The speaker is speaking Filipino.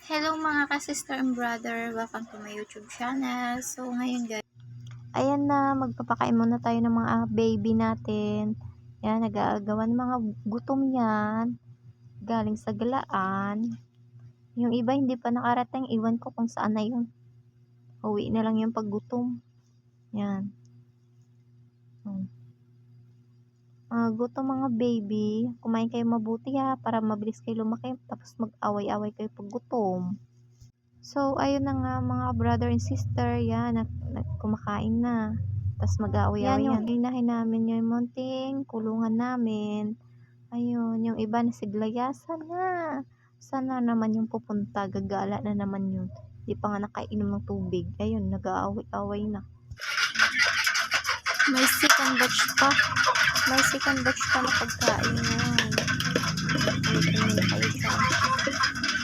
Hello mga ka-sister and brother, welcome to my YouTube channel. So ngayon guys, ayan na, magpapakain muna tayo ng mga baby natin. Yan, nag-aagawa ng mga gutom yan, galing sa galaan. Yung iba hindi pa nakarating, iwan ko kung saan na yun. Uwi na lang yung paggutom. Yan. Gutom mga baby, kumain kayo mabuti ha, para mabilis kayo lumaki, tapos mag-away-away kayo pag gutom. So, ayun na nga mga brother and sister, yan, kumakain na. Tapos mag-aaway-aaway yan. Yung inahin namin yung munting kulungan namin. Ayun, yung iba na siglayasan na. Sana naman yung pupunta, gagala na naman yun. Di pa nga nakainom ng tubig. Ayun, nag-aaway-aaway na. May second batch pa. May second batch pa na pagkain yan. Ayun,